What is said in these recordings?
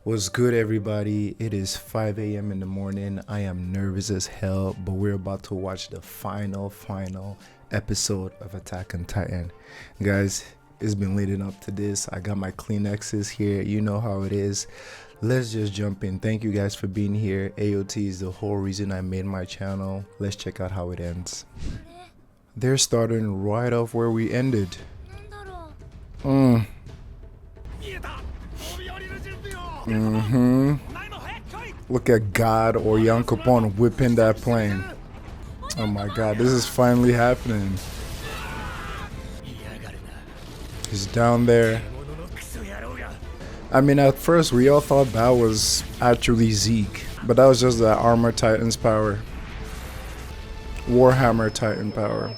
What's good, everybody? It is 5 a.m. in the morning. I am nervous as hell, but we're about to watch the final episode of Attack on Titan. Guys, it's been leading up to this. I got my Kleenexes here. You know how it is. Let's just jump in. Thank you guys for being here. AOT is the whole reason I made my channel. Let's check out how it ends. They're starting right off where we ended. Look at God or Yankopon whipping that plane. Oh my God, this is finally happening. He's down there. I mean, at first we all thought that was actually Zeke, but that was just the Armor Titan's power. Warhammer Titan power.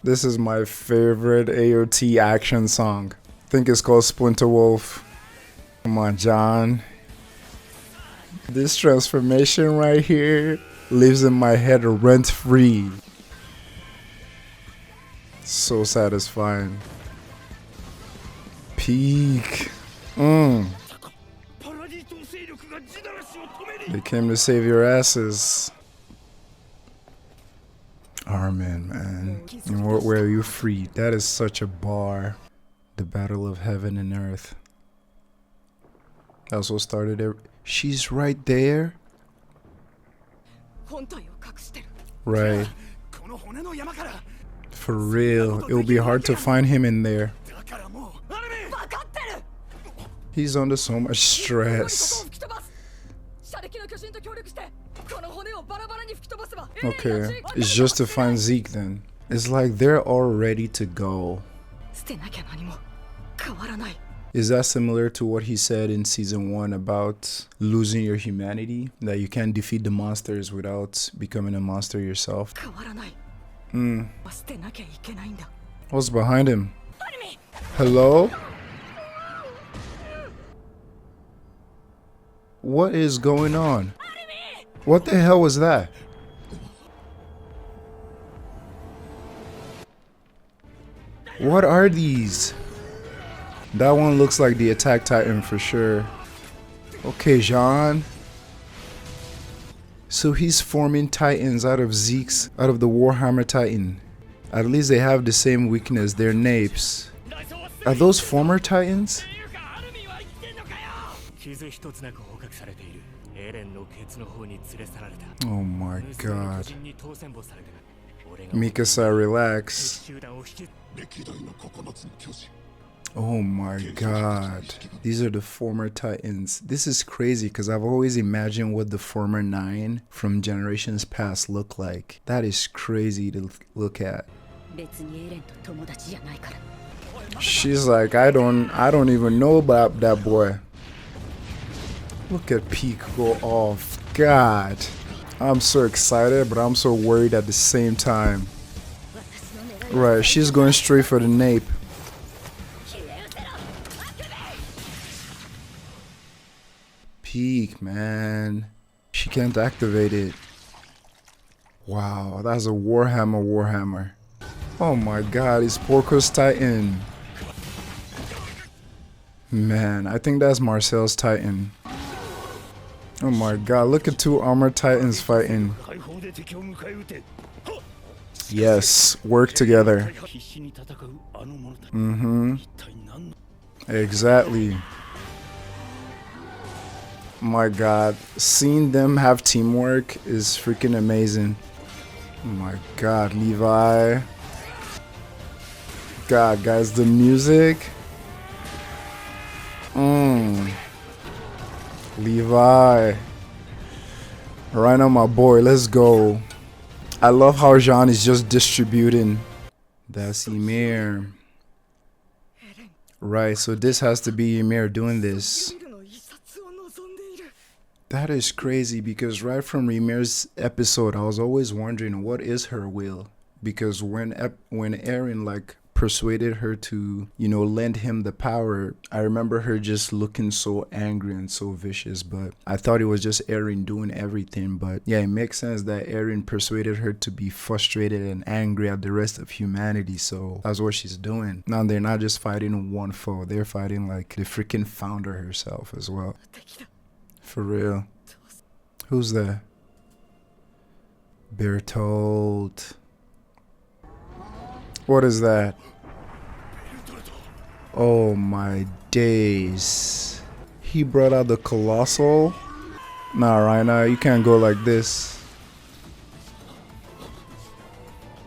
This is my favorite AOT action song. I think it's called Splinter Wolf. Come on, John. This transformation right here lives in my head rent free. So satisfying. Peak. They came to save your asses. Armin, man. In what way are you free? That is such a bar. The battle of heaven and earth. That's what started it. She's right there. Right. For real. It will be hard to find him in there. He's under so much stress. Okay, it's just to find Zeke then. It's like they're all ready to go. Is that similar to what he said in season 1 about losing your humanity? That you can't defeat the monsters without becoming a monster yourself? What's behind him? Hello? What is going on? What the hell was that? What are these? That one looks like the Attack Titan for sure. Okay, Jean. So he's forming Titans out of Zeke's, out of the Warhammer Titan. At least they have the same weakness, they're napes. Are those former Titans? Oh my God. Mikasa, relax. Oh my God. These are the former Titans. This is crazy because I've always imagined what the former 9 from generations past look like. That is crazy to look at. She's like, I don't even know about that boy. Look at Peak go off. God. I'm so excited, but I'm so worried at the same time. Right, she's going straight for the nape. Peak, man. She can't activate it. Wow, that's a Warhammer. Oh my God, it's Porco's Titan. Man, I think that's Marcel's Titan. Oh my God, look at 2 armored Titans fighting. Yes, work together. Exactly. My God, seeing them have teamwork is freaking amazing. Oh my God, Levi. God, guys, the music. Levi. Right on, my boy, let's go. I love how Jean is just distributing. That's Ymir. Right, so this has to be Ymir doing this. That is crazy because right from Ymir's episode, I was always wondering what is her will. Because when Eren like persuaded her to, you know, lend him the power. I remember her just looking so angry and so vicious, but I thought it was just Eren doing everything. But yeah, it makes sense that Eren persuaded her to be frustrated and angry at the rest of humanity, so that's what she's doing. Now they're not just fighting one foe, they're fighting like the freaking founder herself as well. For real. Who's that? Bertolt. What is that? Oh my days. He brought out the colossal? Nah, Raina, you can't go like this.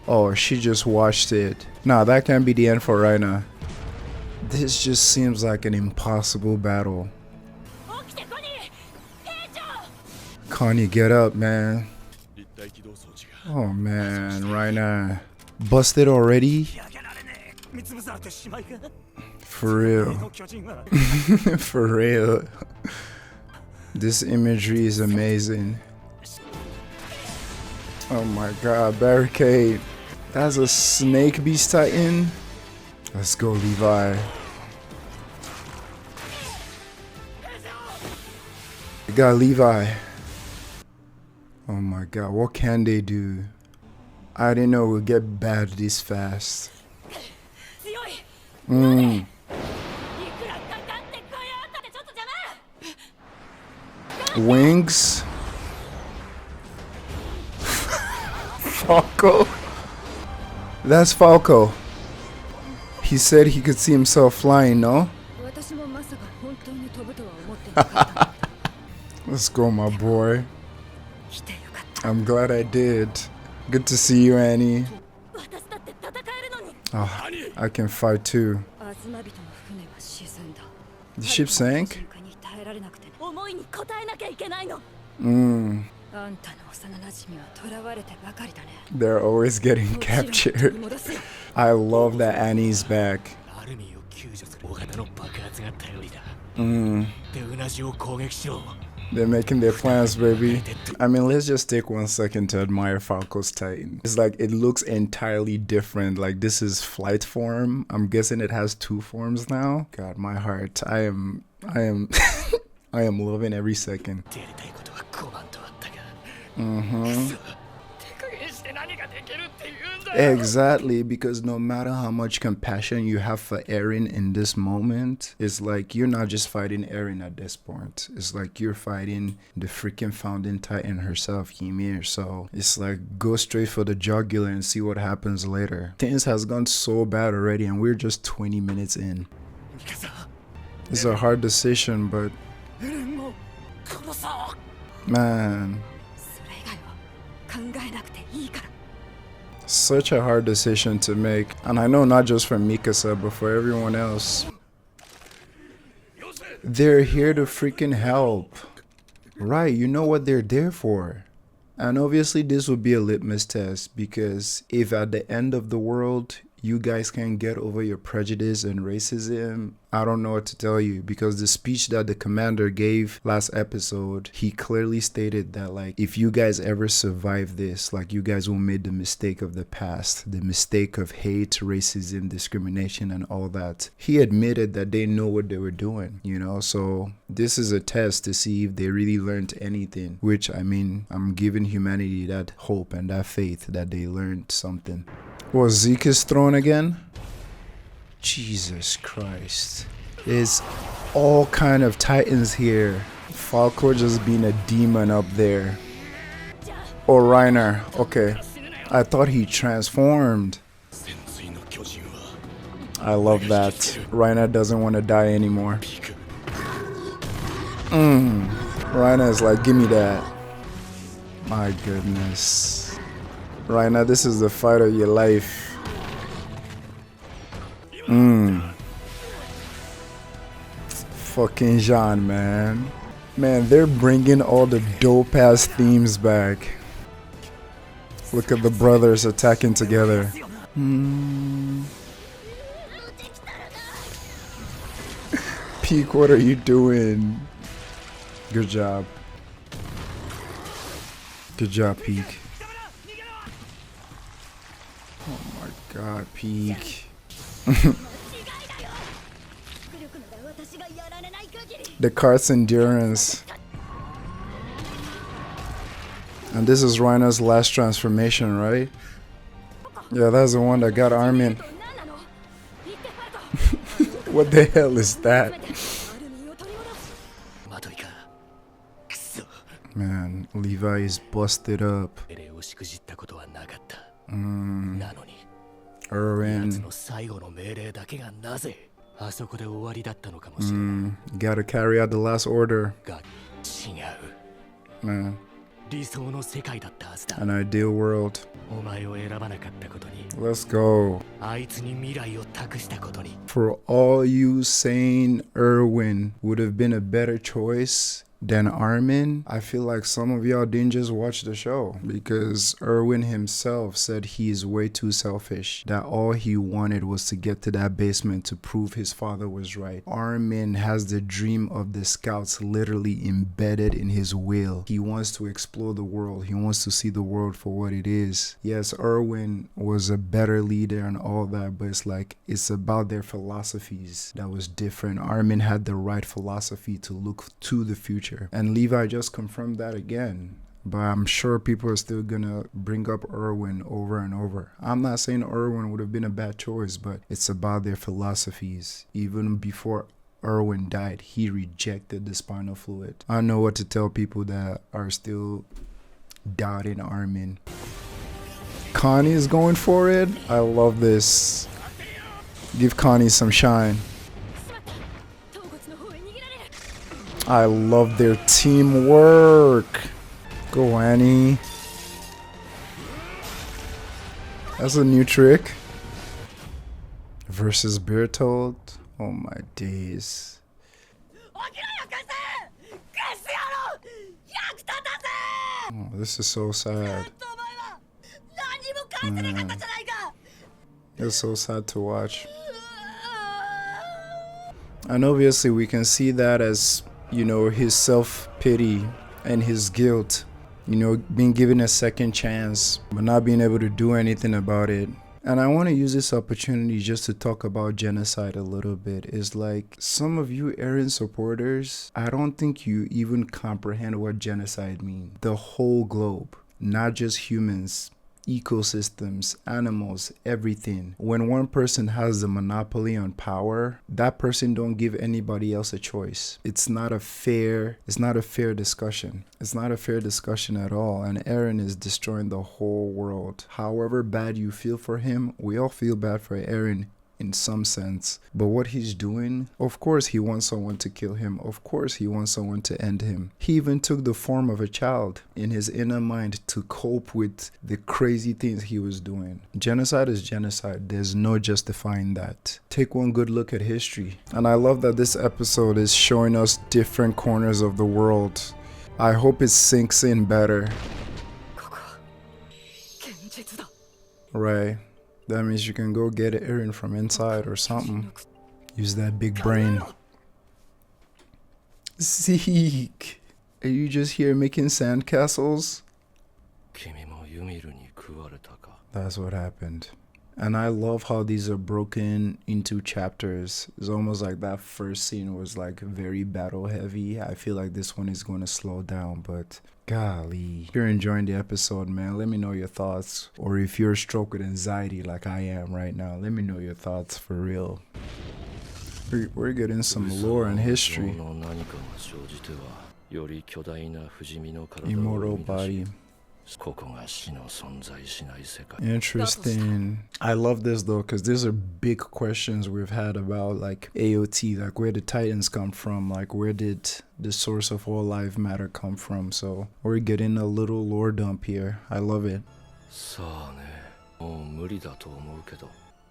Oh, she just watched it. Nah, that can't be the end for Raina. This just seems like an impossible battle. Connie, get up, man. Oh man, Raina. Busted already? For real. For real. This imagery is amazing. Oh my god, barricade. That's a snake beast titan. Let's go, Levi. We got Levi. Oh my god, what can they do? I didn't know it would get bad this fast. Wings? Falco? That's Falco. He said he could see himself flying, no? Let's go, my boy. I'm glad I did. Good to see you, Annie. Oh, I can fight too. The ship sank? They're always getting captured. I love that Annie's back. They're making their plans, baby. I mean, let's just take 1 second to admire Falco's Titan. It's like it looks entirely different. Like this is flight form. I'm guessing it has 2 forms now. God, my heart. I am I am loving every second. Exactly, because no matter how much compassion you have for Eren in this moment, it's like you're not just fighting Eren at this point. It's like you're fighting the freaking founding titan herself, Ymir. So it's like go straight for the jugular and see what happens later. Things has gone so bad already and we're just 20 minutes in. It's a hard decision, but man, such a hard decision to make. And I know not just for Mikasa, but for everyone else. They're here to freaking help. Right, you know what they're there for. And obviously this would be a litmus test, because if at the end of the world you guys can get over your prejudice and racism, I don't know what to tell you, because the speech that the commander gave last episode, he clearly stated that like if you guys ever survive this, like you guys will make the mistake of the past, the mistake of hate, racism, discrimination and all that. He admitted that they know what they were doing, you know, so this is a test to see if they really learned anything, which I mean, I'm giving humanity that hope and that faith that they learned something. Was Zeke's throne again? Jesus Christ. There's all kind of titans here. Falco just being a demon up there. Oh, Reiner. Okay. I thought he transformed. I love that. Reiner doesn't want to die anymore. Reiner is like, give me that. My goodness. Reiner, this is the fight of your life. Fucking Jean, man. Man, they're bringing all the dope ass themes back. Look at the brothers attacking together. Peak, what are you doing? Good job. Good job, Peak. Oh my god, Peak. The cart's endurance. And this is Reiner's last transformation, right? Yeah, that's the one that got Armin. What the hell is that? Man, Levi is busted up. Erwin. Gotta carry out the last order. Man. An ideal world. Let's go. For all you saying Erwin would have been a better choice than Armin, I feel like some of y'all didn't just watch the show, because Erwin himself said he is way too selfish, that all he wanted was to get to that basement to prove his father was right. Armin has the dream of the scouts literally embedded in his will. He wants to explore the world. He wants to see the world for what it is. Yes, Erwin was a better leader and all that, but it's like, it's about their philosophies that was different. Armin had the right philosophy to look to the future. And Levi just confirmed that again. But I'm sure people are still gonna bring up Erwin over and over. I'm not saying Erwin would have been a bad choice, but it's about their philosophies. Even before Erwin died, he rejected the spinal fluid. I don't know what to tell people that are still doubting Armin. Connie is going for it. I love this. Give Connie some shine. I love their teamwork. Go, Annie. That's a new trick. Versus Bertold. Oh my days. Oh, this is so sad. Man. It's so sad to watch. And obviously we can see that as, you know, his self-pity and his guilt, you know, being given a second chance but not being able to do anything about it. And I want to use this opportunity just to talk about genocide a little bit. It's like, some of you Eren supporters, I don't think you even comprehend what genocide means. The whole globe, not just humans, ecosystems, animals, everything. When one person has the monopoly on power, that person don't give anybody else a choice. It's not a fair discussion. It's not a fair discussion at all. And Eren is destroying the whole world. However bad you feel for him, we all feel bad for Eren in some sense. But what he's doing, of course he wants someone to kill him. Of course he wants someone to end him. He even took the form of a child in his inner mind to cope with the crazy things he was doing. Genocide is genocide. There's no justifying that. Take one good look at history. And I love that this episode is showing us different corners of the world. I hope it sinks in better. Right. That means you can go get Eren from inside or something. Use that big brain. Zeke! Are you just here making sandcastles? That's what happened. And I love how these are broken into chapters. It's almost like that first scene was like very battle heavy. I feel like this one is going to slow down, but golly. If you're enjoying the episode, man, let me know your thoughts. Or if you're struck with anxiety like I am right now, let me know your thoughts for real. We're getting some lore and history. Immortal body. Interesting. I love this though, because these are big questions we've had about like AOT, like where did Titans come from, like where did the source of all life matter come from. So we're getting a little lore dump here. I love it.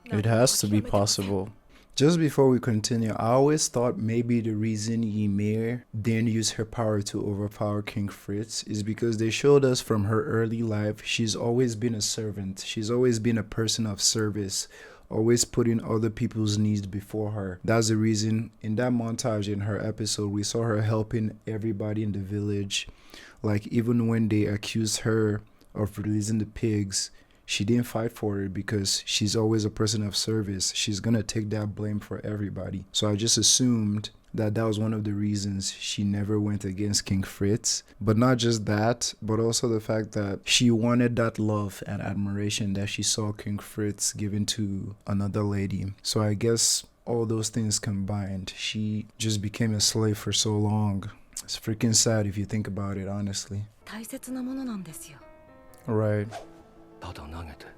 It has to be possible. Just before we continue, I always thought maybe the reason Ymir didn't use her power to overpower King Fritz is because they showed us from her early life, she's always been a servant. She's always been a person of service, always putting other people's needs before her. That's the reason in that montage in her episode, we saw her helping everybody in the village. Like even when they accused her of releasing the pigs, she didn't fight for it because she's always a person of service. She's gonna take that blame for everybody. So I just assumed that was one of the reasons she never went against King Fritz. But not just that, but also the fact that she wanted that love and admiration that she saw King Fritz giving to another lady. So I guess all those things combined, she just became a slave for so long. It's freaking sad if you think about it, honestly. Right.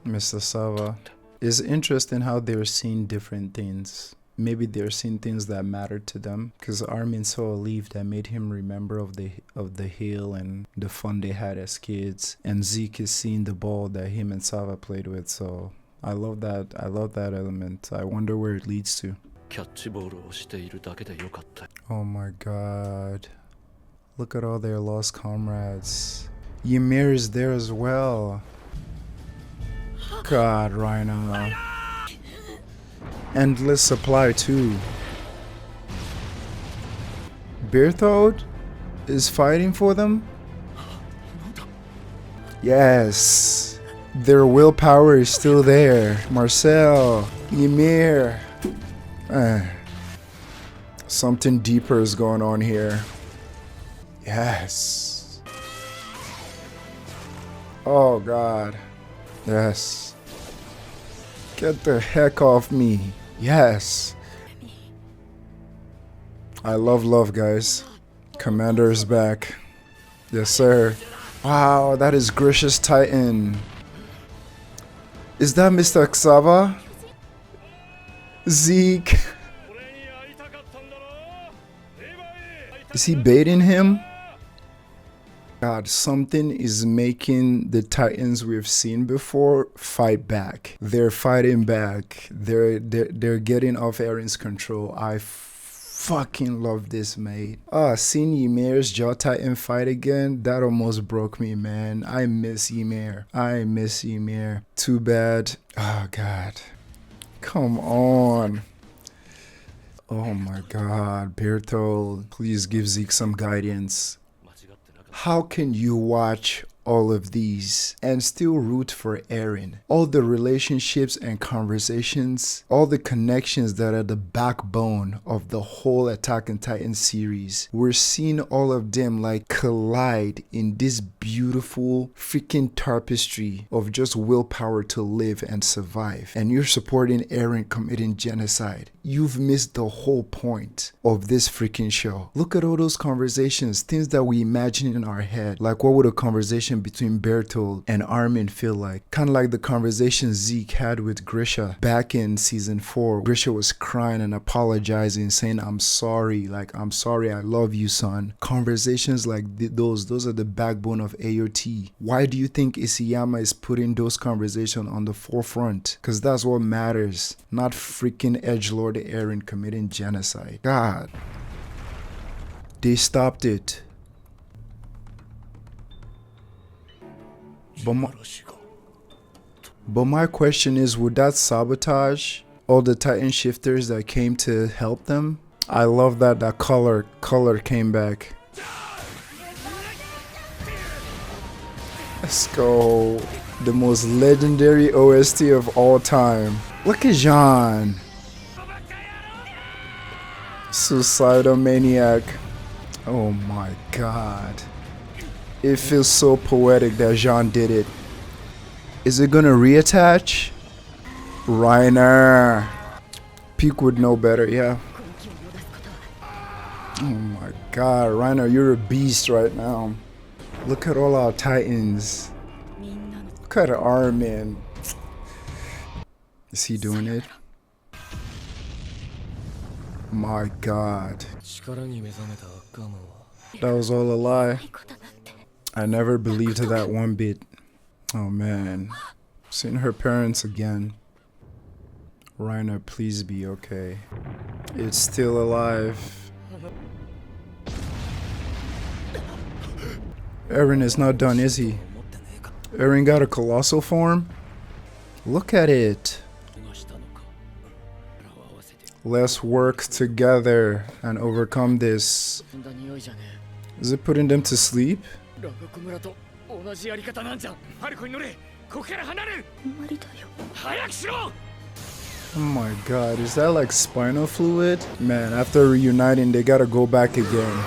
Mr. Sava. It's interesting how they're seeing different things. Maybe they're seeing things that matter to them, because Armin saw a leaf that made him remember of the hill and the fun they had as kids, and Zeke is seeing the ball that him and Sava played with. So I love that element. I wonder where it leads to. Oh my god, look at all their lost comrades. Ymir is there as well. God, Rhino. Endless supply too. Berthold is fighting for them? Yes. Their willpower is still there. Marcel, Ymir. Something deeper is going on here. Yes. Oh god. Yes. Get the heck off me. Yes. I love, guys. Commander is back. Yes, sir. Wow, that is Grisha's Titan. Is that Mr. Xava? Zeke? Is he baiting him? God, something is making the Titans we've seen before fight back. They're fighting back. They're getting off Eren's control. I fucking love this, mate. Seeing Ymir's Jaw Titan fight again, that almost broke me, man. I miss Ymir. Too bad. Oh god. Come on. Oh my god, Berthold, please give Zeke some guidance. How can you watch all of these and still root for Eren? All the relationships and conversations, all the connections that are the backbone of the whole Attack on Titan series. We're seeing all of them like collide in this beautiful freaking tapestry of just willpower to live and survive. And you're supporting Eren committing genocide. You've missed the whole point of this freaking show. Look at all those conversations, things that we imagine in our head. Like, what would a conversation between Berthold and Armin feel like? Kind of like the conversation Zeke had with Grisha back in season 4. Grisha was crying and apologizing, saying, I'm sorry, I love you, son. Conversations like those are the backbone of AOT. Why do you think Isayama is putting those conversations on the forefront? Because that's what matters, not freaking edgelord Eren committing genocide. God. They stopped it. But my question is, would that sabotage all the Titan shifters that came to help them? I love that color came back. Let's go. The most legendary OST of all time. Look at Jean. Suicidal maniac. Oh my god. It feels so poetic that Jean did it. Is it gonna reattach? Reiner. Peak would know better, yeah. Oh my god, Reiner, you're a beast right now. Look at all our Titans. Look at Armin. Is he doing it? My god. That was all a lie. I never believed that one bit. Oh man. Seeing her parents again. Reiner, please be okay. It's still alive. Eren is not done, is he? Eren got a colossal form? Look at it. Let's work together and overcome this. Is it putting them to sleep? Oh my god, is that like spinal fluid? Man, after reuniting, they gotta go back again.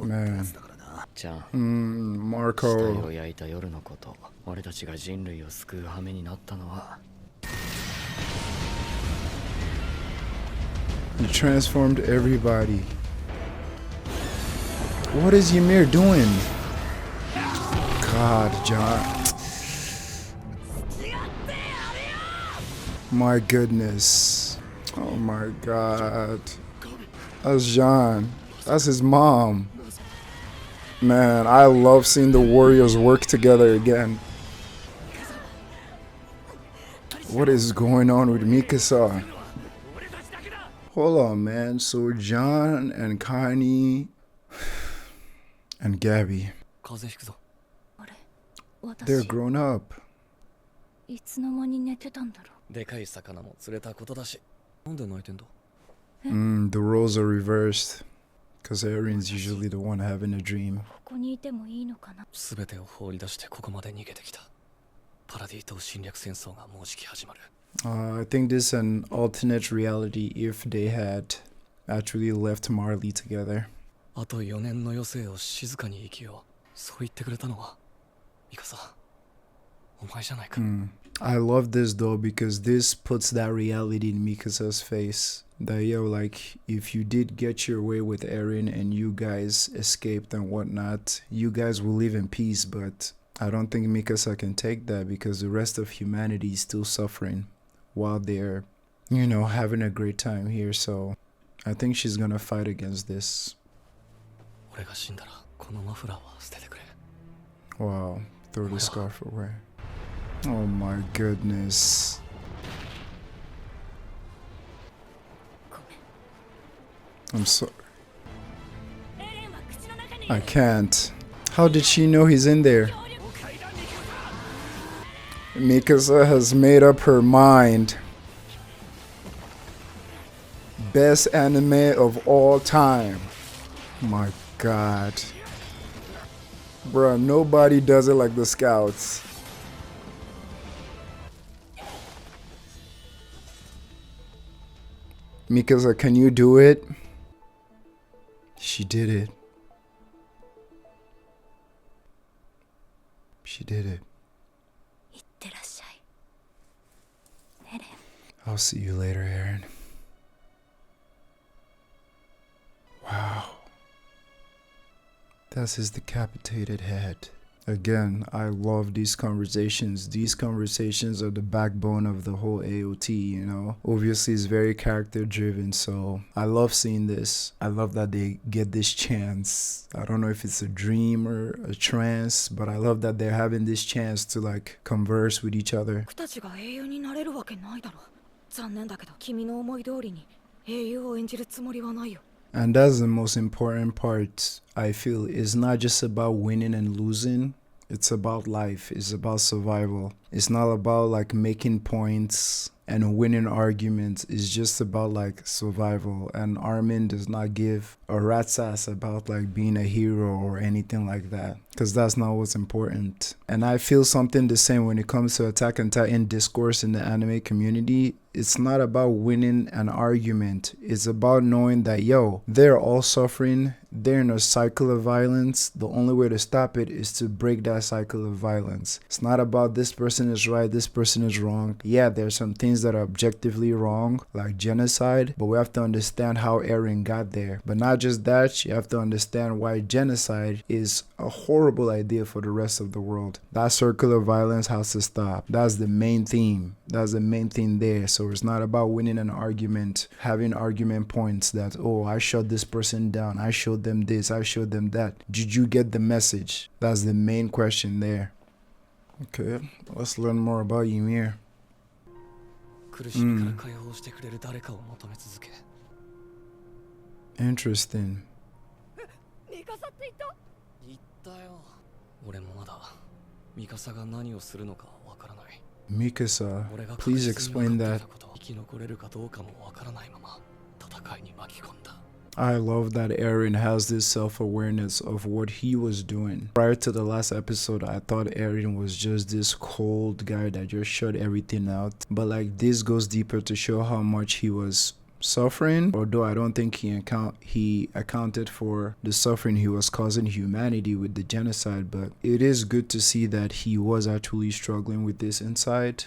Man. Marco. He transformed everybody. What is Ymir doing? God, John. My goodness. Oh my god. That's John. That's his mom. Man, I love seeing the warriors work together again. What is going on with Mikasa? Hold on, man. So John and Connie and Gabby, they're grown up. The roles are reversed. Because Erin's usually the one having a dream. I think this is an alternate reality if they had actually left Marley together. I love this though because this puts that reality in Mikasa's face. That yo, like, if you did get your way with Eren and you guys escaped and whatnot, you guys will live in peace, but I don't think Mikasa can take that because the rest of humanity is still suffering while they're, you know, having a great time here, so I think she's gonna fight against this. Wow, throw the scarf away. Oh my goodness. I'm sorry. I can't. How did she know he's in there? Mikasa has made up her mind. Best anime of all time. My god. Bruh, nobody does it like the Scouts. Mikasa, can you do it? She did it. She did it. I'll see you later, Eren. Wow. That's his decapitated head. Again, I love these conversations. These conversations are the backbone of the whole AOT, you know. Obviously, it's very character driven, so I love seeing this. I love that they get this chance. I don't know if it's a dream or a trance, but I love that they're having this chance to like converse with each other. And that's the most important part, I feel. It's not just about winning and losing. It's about life. It's about survival. It's not about like making points and winning arguments. It's just about like survival. And Armin does not give a rat's ass about like being a hero or anything like that, because that's not what's important. And I feel something the same when it comes to Attack on Titan discourse in the anime community. It's not about winning an argument. It's about knowing that, yo, they're all suffering. They're in a cycle of violence. The only way to stop it is to break that cycle of violence. It's not about this person is right, this person is wrong. Yeah, there's some things that are objectively wrong, like genocide, but we have to understand how Eren got there. But not just that, you have to understand why genocide is a horrible idea for the rest of the world. That circle of violence has to stop. That's the main theme. That's the main thing there. So it's not about winning an argument, having argument points that, oh, I shut this person down, I showed them this, I showed them that. Did you get the message? That's the main question there. Okay, let's learn more about Ymir. Interesting. Mikasa, please explain that. I love that Eren has this self-awareness of what he was doing. Prior to the last episode, I thought Eren was just this cold guy that just shut everything out. But like this goes deeper to show how much he was suffering, although I don't think he accounted for the suffering he was causing humanity with the genocide. But it is good to see that he was actually struggling with this inside.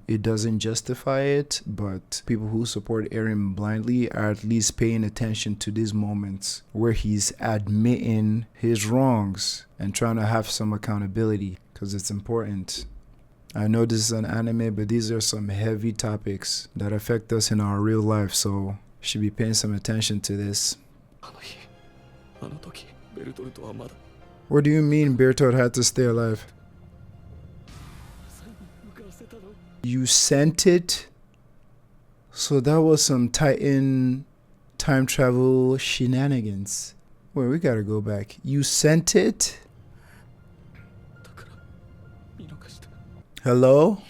It doesn't justify it, but people who support Eren blindly are at least paying attention to these moments where he's admitting his wrongs and trying to have some accountability, because it's important. I know this is an anime, but these are some heavy topics that affect us in our real life, so should be paying some attention to this. What do you mean Bertolt had to stay alive? You sent it? So that was some Titan time travel shenanigans. Wait, we gotta go back. You sent it? Hello?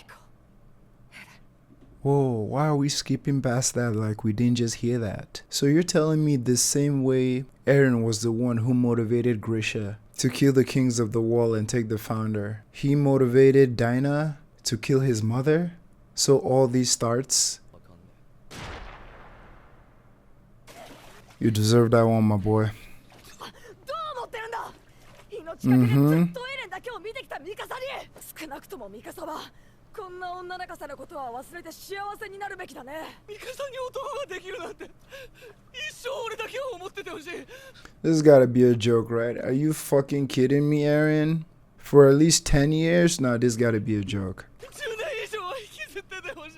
Whoa, why are we skipping past that like we didn't just hear that? So you're telling me the same way Eren was the one who motivated Grisha to kill the kings of the wall and take the founder, he motivated Dinah to kill his mother? So all these starts? You deserve that one, my boy. Mm-hmm. 少なくともミカサはこんな女泣かせのことは忘れて幸せになるべきだね。ミカサに男ができるなんて一生俺だけを思っててほしい。 This gotta be a joke, right? Are you fucking kidding me, Eren? For at least 10 years? Nah, this gotta be a joke. 10年以上は引きずっててほしい。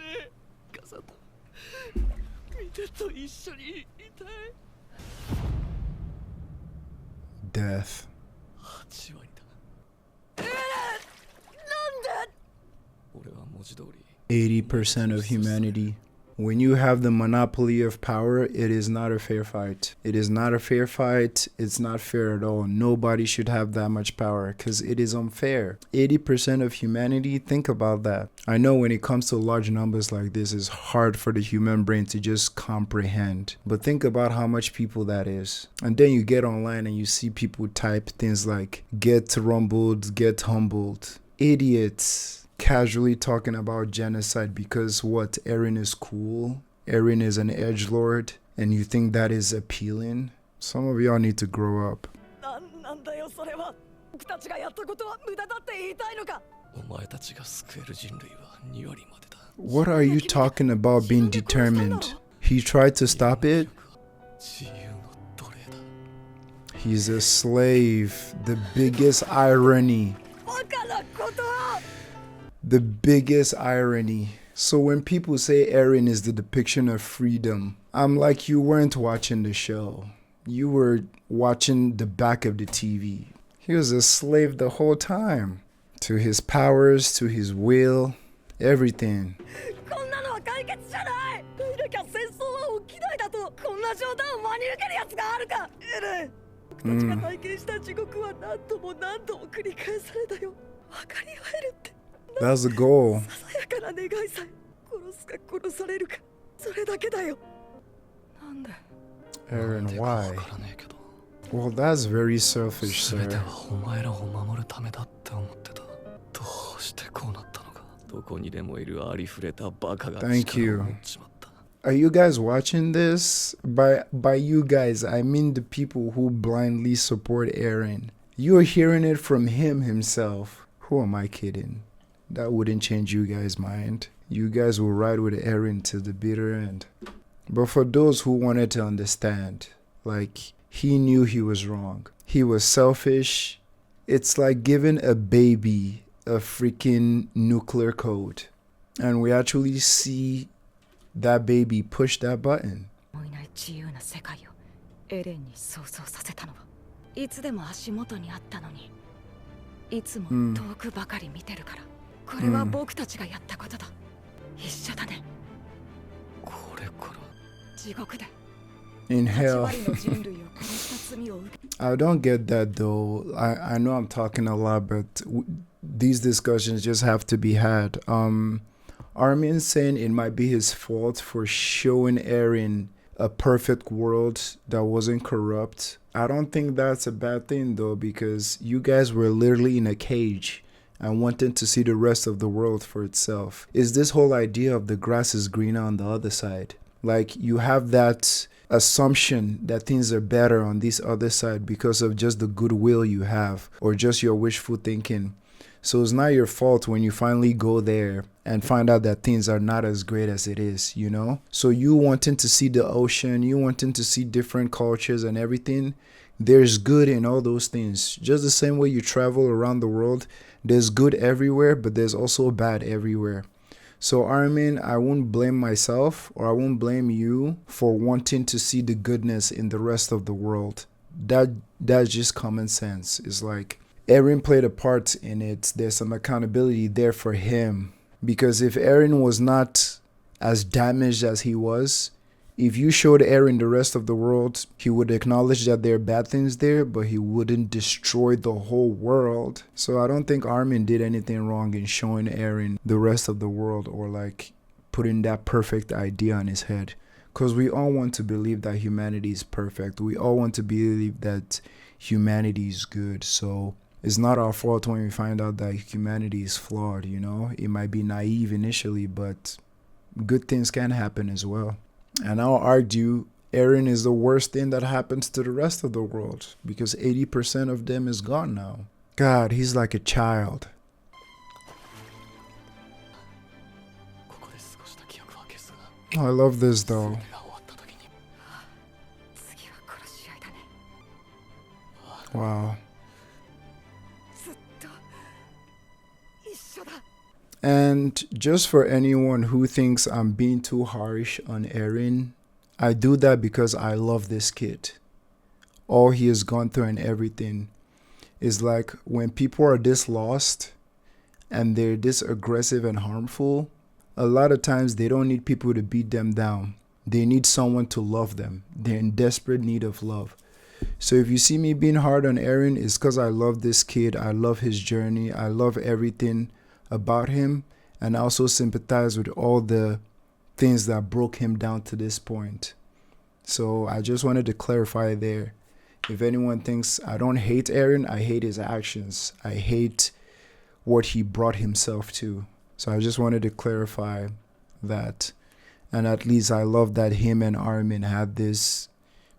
ミカサと見てと一緒にいたい。 Death. 8割だ。80% of humanity. When you have the monopoly of power, it is not a fair fight. It is not a fair fight. It's not fair at all. Nobody should have that much power because it is unfair. 80% of humanity, think about that. I know when it comes to large numbers like this, it's hard for the human brain to just comprehend. But think about how much people that is. And then you get online and you see people type things like, get rumbled, get humbled. Idiots. Casually talking about genocide because what, Eren is cool, Eren is an edgelord, and you think that is appealing? Some of y'all need to grow up. What are you talking about being determined? He tried to stop it? He's a slave. The biggest irony. The biggest irony. So when people say Eren is the depiction of freedom, I'm like, you weren't watching the show. You were watching the back of the TV. He was a slave the whole time. To his powers, to his will, everything. That's the goal. Eren, why? Well, that's very selfish, sir. Thank you. Are you guys watching this? By you guys, I mean the people who blindly support Eren. You're hearing it from him himself. Who am I kidding? That wouldn't change you guys' mind. You guys will ride with Eren to the bitter end. But for those who wanted to understand, like, he knew he was wrong. He was selfish. It's like giving a baby a freaking nuclear code. And we actually see that baby push that button. In hell. I don't get that though. I know I'm talking a lot, but these discussions just have to be had. Armin's saying it might be his fault for showing Eren a perfect world that wasn't corrupt. I don't think that's a bad thing though, because you guys were literally in a cage and wanting to see the rest of the world for itself. Is this whole idea of the grass is greener on the other side. Like you have that assumption that things are better on this other side because of just the goodwill you have or just your wishful thinking. So it's not your fault when you finally go there and find out that things are not as great as it is, you know? So you wanting to see the ocean, you wanting to see different cultures and everything, there's good in all those things. Just the same way you travel around the world, there's good everywhere, but there's also bad everywhere. So Armin, I won't blame myself or I won't blame you for wanting to see the goodness in the rest of the world. That's just common sense. It's like Aaron played a part in it. There's some accountability there for him. Because if Aaron was not as damaged as he was, if you showed Aaron the rest of the world, he would acknowledge that there are bad things there, but he wouldn't destroy the whole world. So I don't think Armin did anything wrong in showing Aaron the rest of the world or like putting that perfect idea on his head. Because we all want to believe that humanity is perfect. We all want to believe that humanity is good. So it's not our fault when we find out that humanity is flawed, you know? It might be naive initially, but good things can happen as well. And I'll argue Aaron is the worst thing that happens to the rest of the world because 80% of them is gone now. God, he's like a child. Oh, I love this though. Wow. And just for anyone who thinks I'm being too harsh on Eren, I do that because I love this kid. All he has gone through and everything is like when people are this lost and they're this aggressive and harmful, a lot of times they don't need people to beat them down. They need someone to love them. They're in desperate need of love. So if you see me being hard on Eren, it's because I love this kid. I love his journey. I love everything about him, and I also sympathize with all the things that broke him down to this point. So I just wanted to clarify there. If anyone thinks I don't hate Eren, I hate his actions. I hate what he brought himself to. So I just wanted to clarify that. And at least I love that him and Armin had this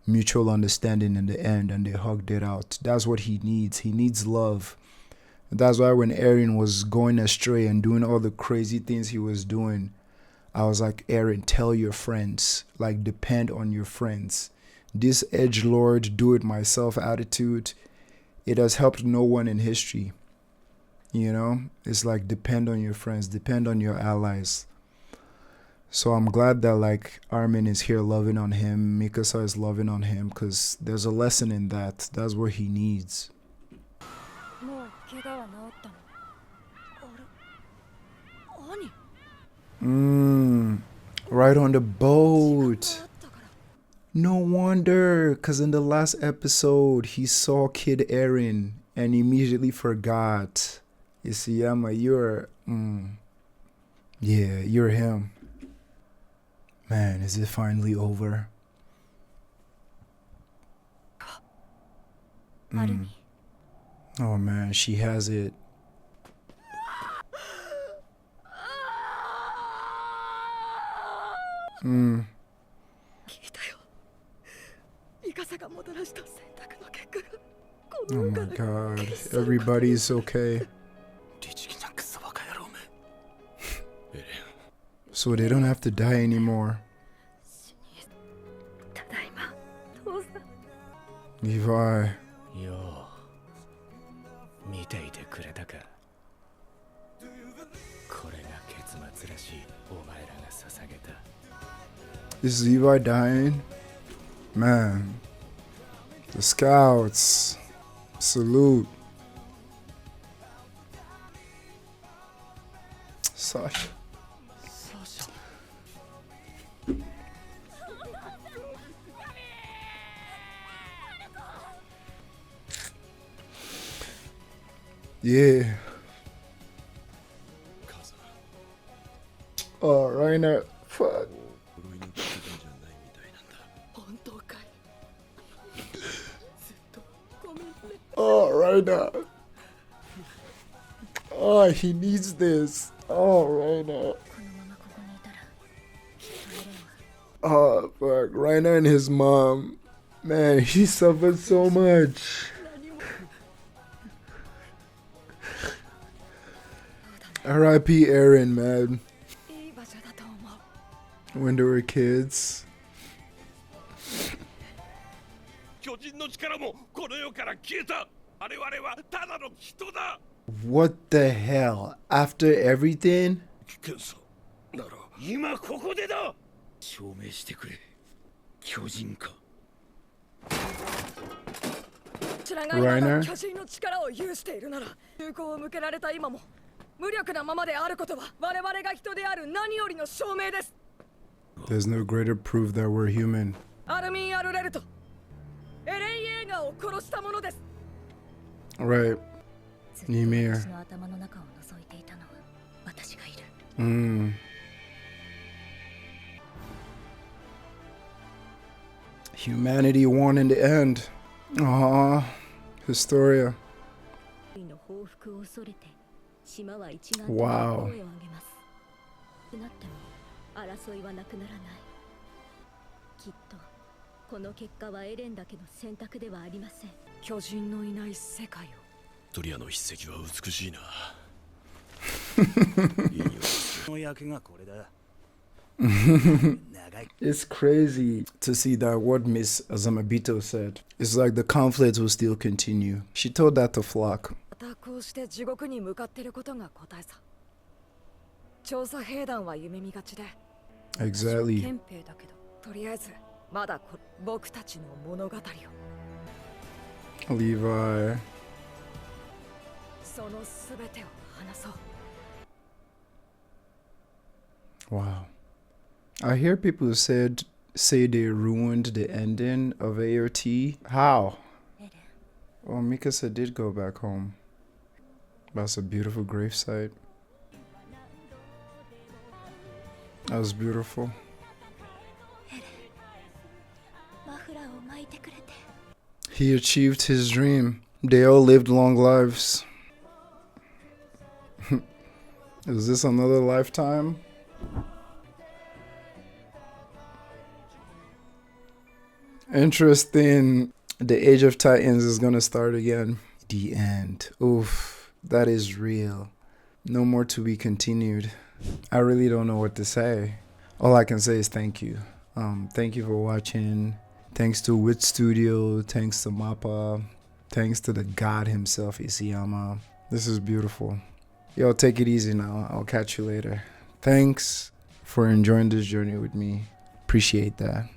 mutual understanding in the end and they hugged it out. That's what he needs. He needs love. That's why when Eren was going astray and doing all the crazy things he was doing, I was like, Eren, tell your friends. Like, depend on your friends. This edgelord, do-it-myself attitude, it has helped no one in history. You know? It's like, depend on your friends. Depend on your allies. So I'm glad that, like, Armin is here loving on him. Mikasa is loving on him because there's a lesson in that. That's what he needs. Right on the boat. No wonder, because in the last episode, he saw Kid Eren and immediately forgot. Isayama, you're... Yeah, you're him. Man, is it finally over? Oh man, she has it. Oh my god, everybody's okay. So they don't have to die anymore. Levi. Is Levi dying? Man. The scouts. Salute. Sasha. Yeah. Oh, right now. Fuck. Raina. Oh, he needs this. Oh, Raina. Oh, fuck. Raina and his mom. Man, he suffered so much. R.I.P. Aaron, man. When they were kids. 巨人の力もこの世から消えた。我々はただの人だ。 What the hell? After everything? 危険さなら今ここでだ。証明してくれ。巨人か。こちらが今の巨人の力を有しているなら、銃口を向けられた今も無力なままであることは我々が人である何よりの証明です。 There's no greater proof that we're human. アルミン・アルレルト、エレン・イェーガーを殺したものです。 Right. Ymir. Humanity won in the end. Aww. Historia. Wow. きっとこの結果はエレンだけの選択ではありません。巨人のいない世界を。トリアの筆跡は美しいな。It's crazy to see that what Miss Azamabito said. It's like the conflict will still continue. She told that to Flock. またこうして地獄に向かっていることが答えさ。調査兵団は夢見がちで。Exactly. 憲兵だけど、とりあえずまだ僕たちの物語を。Levi. そのすべてを話そう。 Wow. I hear people say they ruined the ending of AOT. How? Well, Mikasa did go back home. That's a beautiful gravesite. That was beautiful. He achieved his dream. They all lived long lives. Is this another lifetime? Interesting. The Age of Titans is gonna start again. The end. Oof, that is real. No more to be continued. I really don't know what to say. All I can say is thank you. Thank you for watching. Thanks to Wit Studio. Thanks to Mappa. Thanks to the God himself, Isayama. This is beautiful. Yo, take it easy now. I'll catch you later. Thanks for enjoying this journey with me. Appreciate that.